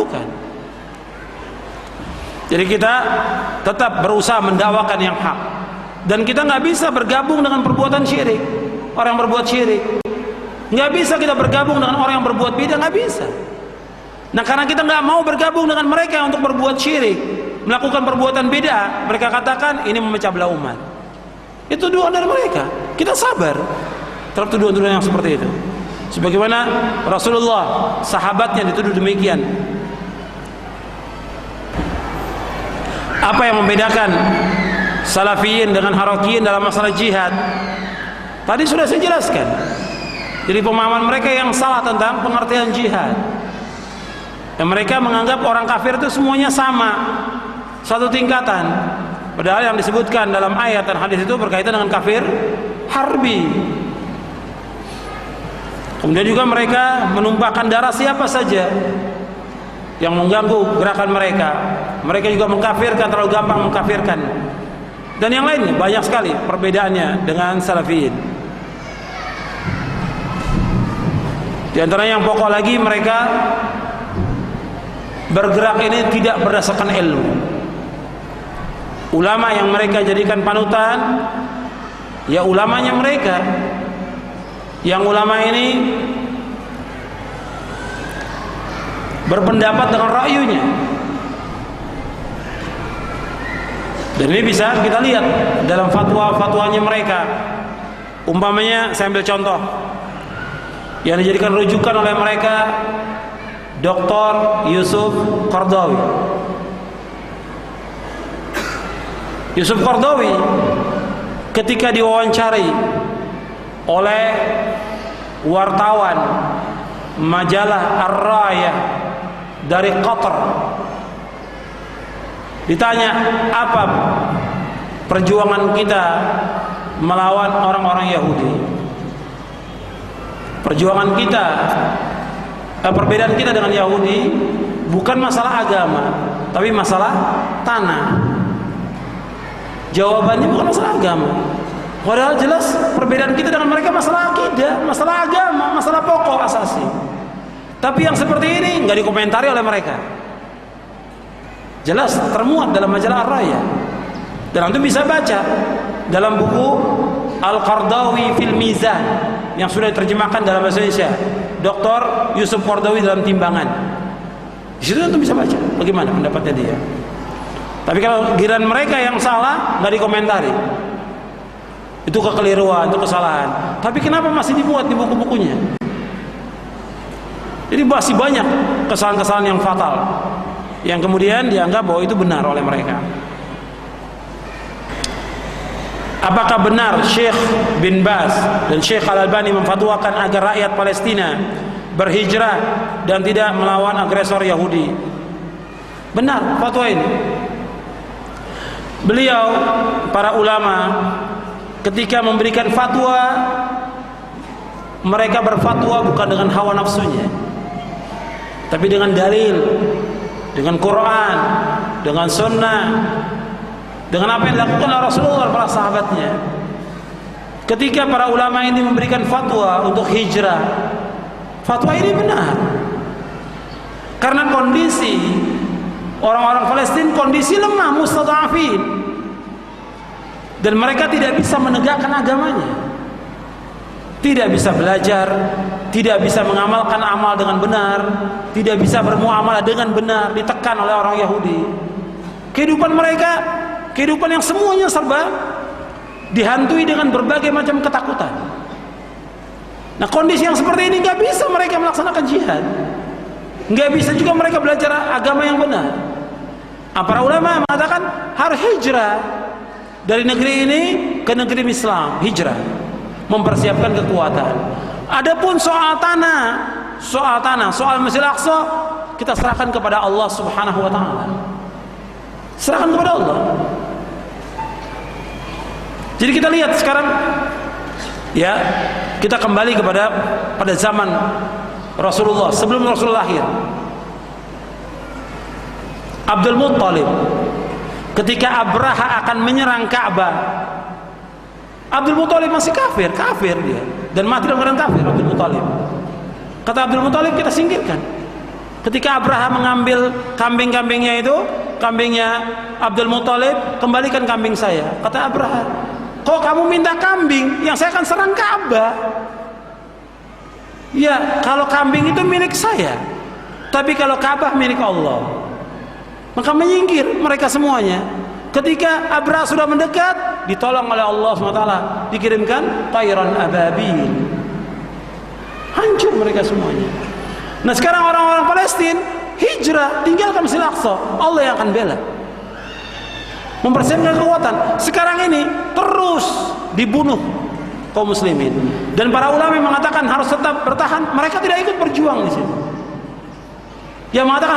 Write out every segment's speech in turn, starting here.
bukan. Jadi kita tetap berusaha mendakwakan yang hak, dan kita nggak bisa bergabung dengan perbuatan syirik, orang yang berbuat syirik. Nggak bisa kita bergabung dengan orang yang berbuat bidah, nggak bisa. Nah, karena kita nggak mau bergabung dengan mereka untuk berbuat syirik, melakukan perbuatan bidah, mereka katakan ini memecah belah umat. Itu tuduhan dari mereka. Kita sabar terhadap tuduhan-tuduhan yang seperti itu. Sebagaimana Rasulullah, sahabatnya dituduh demikian. Apa yang membedakan Salafiyin dengan Harakiyin dalam masalah jihad? Tadi sudah saya jelaskan. Jadi pemahaman mereka yang salah tentang pengertian jihad. Dan mereka menganggap orang kafir itu semuanya sama, satu tingkatan. Padahal yang disebutkan dalam ayat dan hadis itu berkaitan dengan kafir harbi. Kemudian juga mereka menumpahkan darah siapa saja yang mengganggu gerakan mereka. Mereka juga mengkafirkan, terlalu gampang mengkafirkan. Dan yang lainnya banyak sekali perbedaannya dengan Salafiyin. Di antara yang pokok lagi, mereka bergerak ini tidak berdasarkan ilmu. Ulama yang mereka jadikan panutan, ya ulamanya mereka. Yang ulama ini berpendapat dengan ra'yunya. Dan ini bisa kita lihat dalam fatwa-fatwanya mereka. Umpamanya, saya ambil contoh yang dijadikan rujukan oleh mereka, Dr. Yusuf Qaradawi. Yusuf Qaradawi ketika diwawancari oleh wartawan majalah Ar-Rayah dari Qatar, ditanya apa perjuangan kita melawan orang-orang Yahudi. Perjuangan kita, perbedaan kita dengan Yahudi bukan masalah agama, tapi masalah tanah. Jawabannya bukan masalah agama. Padahal jelas perbedaan kita dengan mereka masalah akidah, masalah agama, masalah pokok asasi. Tapi yang seperti ini nggak dikomentari oleh mereka. Jelas termuat dalam majalah Ar-Raya. Dan Anda bisa baca dalam buku Al-Qaradawi fil Mizan yang sudah diterjemahkan dalam bahasa Indonesia, Dr. Yusuf Qaradawi dalam Timbangan. Di situ Anda bisa baca bagaimana pendapatnya dia. Tapi kalau giliran mereka yang salah nggak dikomentari. Itu kekeliruan, itu kesalahan. Tapi kenapa masih dibuat di buku-bukunya? Jadi masih banyak kesalahan-kesalahan yang fatal yang kemudian dianggap bahwa itu benar oleh mereka. Apakah benar Syekh bin Baz dan Syekh Al-Albani memfatwakan agar rakyat Palestina berhijrah dan tidak melawan agresor Yahudi? Benar fatwa ini. Beliau, para ulama, ketika memberikan fatwa, mereka berfatwa bukan dengan hawa nafsunya, tapi dengan dalil, dengan Quran, dengan sunnah, dengan apa yang dilakukan oleh Rasulullah dan para sahabatnya. Ketika para ulama ini memberikan fatwa untuk hijrah, fatwa ini benar karena kondisi orang-orang Palestina kondisi lemah, mustadhafin, dan mereka tidak bisa menegakkan agamanya, tidak bisa belajar, tidak bisa mengamalkan amal dengan benar, tidak bisa bermuamalah dengan benar, ditekan oleh orang Yahudi. Kehidupan mereka, kehidupan yang semuanya serba dihantui dengan berbagai macam ketakutan. Nah, kondisi yang seperti ini nggak bisa mereka melaksanakan jihad, nggak bisa juga mereka belajar agama yang benar. Para ulama mengatakan harus hijrah dari negeri ini ke negeri Islam, hijrah, mempersiapkan kekuatan. Adapun soal tanah, soal Masjidil Aqsa, kita serahkan kepada Allah Subhanahu wa taala. Serahkan kepada Allah. Jadi kita lihat sekarang, ya, kita kembali pada zaman Rasulullah, sebelum Rasulullah lahir. Abdul Muttalib ketika Abraha akan menyerang Ka'bah, Abdul Muttalib masih kafir dia, dan mati dalam keadaan kafir. Abdul Muttalib, kata Abdul Muttalib, kita singkirkan. Ketika Abraham mengambil kambing-kambingnya itu, kambingnya Abdul Muthalib, kembalikan kambing saya. Kata Abraham, kok kamu minta kambing? Yang saya akan serang Ka'bah. Ya, kalau kambing itu milik saya, tapi kalau Ka'bah milik Allah. Maka menyingkir mereka semuanya. Ketika Abraham sudah mendekat, ditolong oleh Allah SWT, dikirimkan tayran ababil. Hancur mereka semuanya. Nah sekarang orang-orang Palestina hijrah, tinggalkan Masjidil Aqsa, Allah yang akan bela, mempersiapkan kekuatan. Sekarang ini terus dibunuh kaum muslimin, dan para ulama mengatakan harus tetap bertahan. Mereka tidak ikut berjuang di sini. Yang mengatakan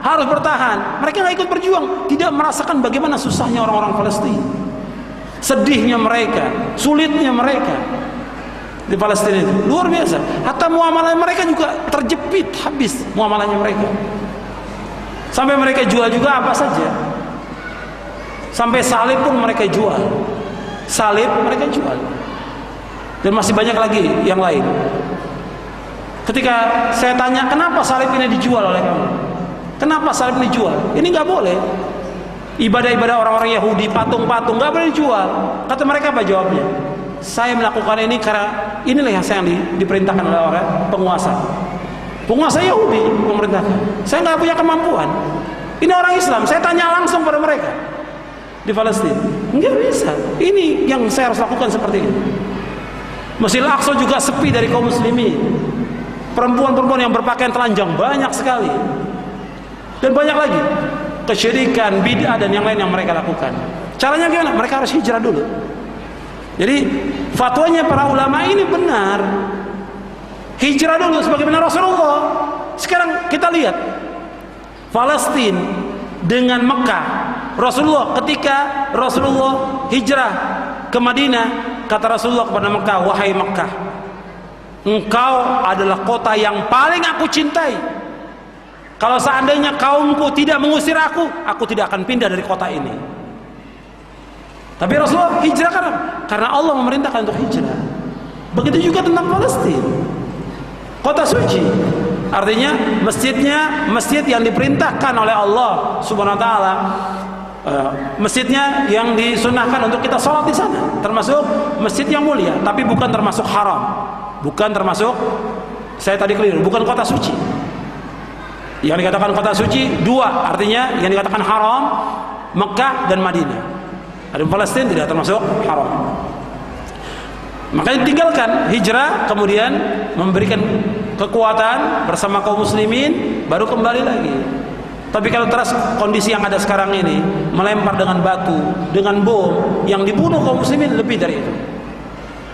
harus bertahan, mereka tidak ikut berjuang, tidak merasakan bagaimana susahnya orang-orang Palestina, sedihnya mereka, sulitnya mereka di Palestina itu luar biasa. Hatta muamalah mereka juga terjepit habis, muamalahnya mereka, sampai mereka jual juga apa saja, sampai salib pun mereka jual, dan masih banyak lagi yang lain. Ketika saya tanya, kenapa salib ini dijual oleh kamu? Kenapa salib ini dijual? Ini nggak boleh. Ibadah-ibadah orang-orang Yahudi, patung-patung nggak boleh dijual. Kata mereka apa jawabnya? Saya melakukan ini karena inilah yang saya diperintahkan oleh orang penguasa Yahudi memerintahkan. Saya nggak punya kemampuan. Ini orang Islam, saya tanya langsung pada mereka di Palestina, nggak bisa. Ini yang saya harus lakukan seperti ini. Masjidil Aqsa juga sepi dari kaum muslimin. Perempuan-perempuan yang berpakaian telanjang banyak sekali, dan banyak lagi kesyirikan, bid'ah dan yang lain yang mereka lakukan. Caranya gimana? Mereka harus hijrah dulu. Jadi fatwanya para ulama ini benar, hijrah dulu sebagaimana Rasulullah. Sekarang kita lihat Palestina dengan Mekah. Rasulullah, ketika Rasulullah hijrah ke Madinah, kata Rasulullah kepada Mekah, wahai Mekah, engkau adalah kota yang paling aku cintai. Kalau seandainya kaumku tidak mengusir aku tidak akan pindah dari kota ini. Tapi Rasulullah hijrah karena Allah memerintahkan untuk hijrah. Begitu juga tentang Palestina, kota suci. Artinya masjid yang diperintahkan oleh Allah Subhanahu wa taala, masjidnya yang disunahkan untuk kita sholat di sana, termasuk masjid yang mulia, tapi bukan termasuk haram. Bukan termasuk, saya tadi keliru, bukan kota suci. Yang dikatakan kota suci dua, artinya yang dikatakan haram Mekah dan Madinah. Ada Palestina tidak termasuk haram. Makanya tinggalkan hijrah, kemudian memberikan kekuatan bersama kaum muslimin, baru kembali lagi. Tapi kalau terus kondisi yang ada sekarang ini, melempar dengan batu, dengan bom, yang dibunuh kaum muslimin lebih dari itu.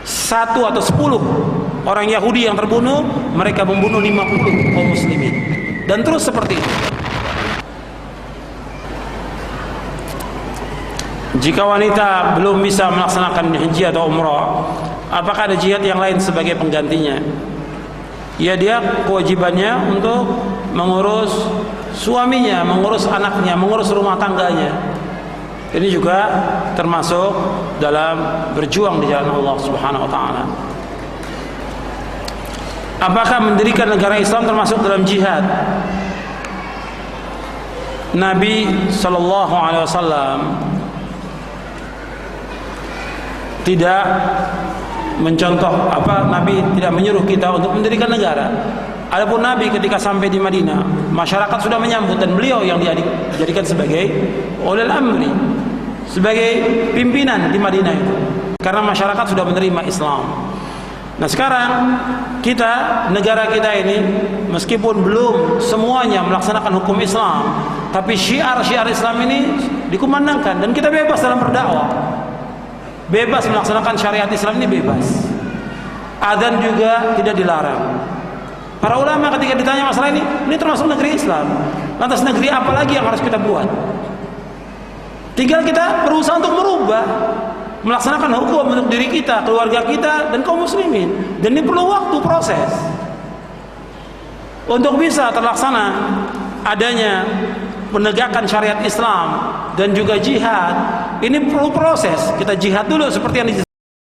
1 atau 10 orang Yahudi yang terbunuh, mereka membunuh 50 kaum muslimin, dan terus seperti itu. Jika wanita belum bisa melaksanakan haji atau umrah, apakah ada jihad yang lain sebagai penggantinya? Ya, dia kewajibannya untuk mengurus suaminya, mengurus anaknya, mengurus rumah tangganya. Ini juga termasuk dalam berjuang di jalan Allah Subhanahu wa taala. Apakah mendirikan negara Islam termasuk dalam jihad? Nabi sallallahu alaihi wasallam tidak mencontoh Nabi tidak menyuruh kita untuk mendirikan negara. Adapun Nabi ketika sampai di Madinah, masyarakat sudah menyambut, dan beliau yang dijadikan sebagai ulil amri, sebagai pimpinan di Madinah itu, karena masyarakat sudah menerima Islam. Nah sekarang negara kita ini meskipun belum semuanya melaksanakan hukum Islam, tapi syiar-syiar Islam ini dikumandangkan, dan kita bebas dalam berdakwah, bebas melaksanakan syariat Islam ini, bebas. Adzan juga tidak dilarang. Para ulama ketika ditanya masalah ini termasuk negeri Islam. Lantas negeri apa lagi yang harus kita buat? Tinggal kita berusaha untuk merubah, melaksanakan hukum untuk diri kita, keluarga kita, dan kaum muslimin. Dan ini perlu waktu, proses. Untuk bisa terlaksana adanya penegakan syariat Islam dan juga jihad, ini perlu proses. Kita jihad dulu seperti yang